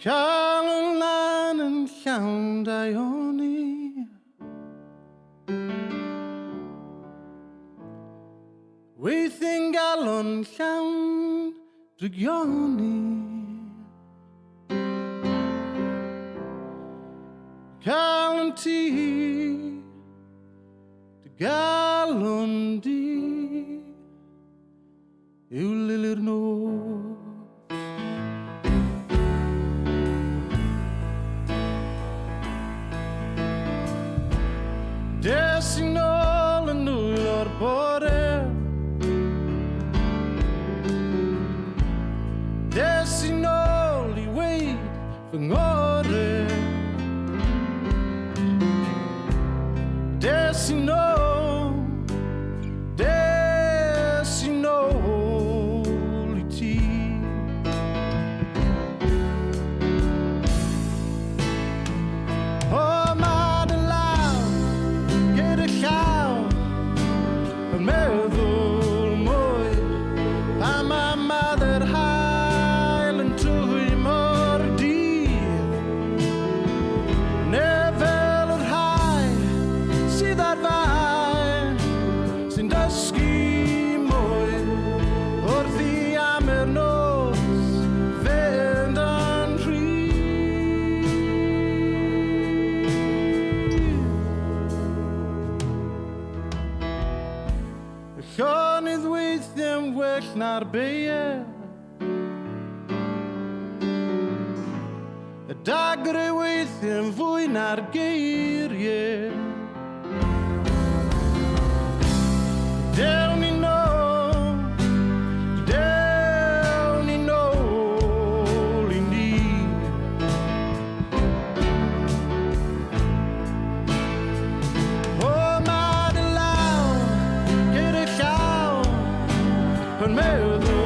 Caroline and llawn Dione, weithio'n galon llawn drygioni. Galon ti, dy galon di, yw lilyr nos. Des I nôl yn nwyl o'r bore, des I nôl I weid fy ngore, des I nôl I ti. O ma dy law gyda llaw yn meddwl mwy pa ma Mother Haul yn trwy mor dydd, neu fel yr haul sydd ar fai sy'n dysgu mwy wrth I am yr nos fynd yn rhydd. Y llonydd weithio'n well na'r beie, y dagrau weithio'n fwy na'r geiriau. Dewn I nôl I ni. O ma dy law gyda llaw yn meddwl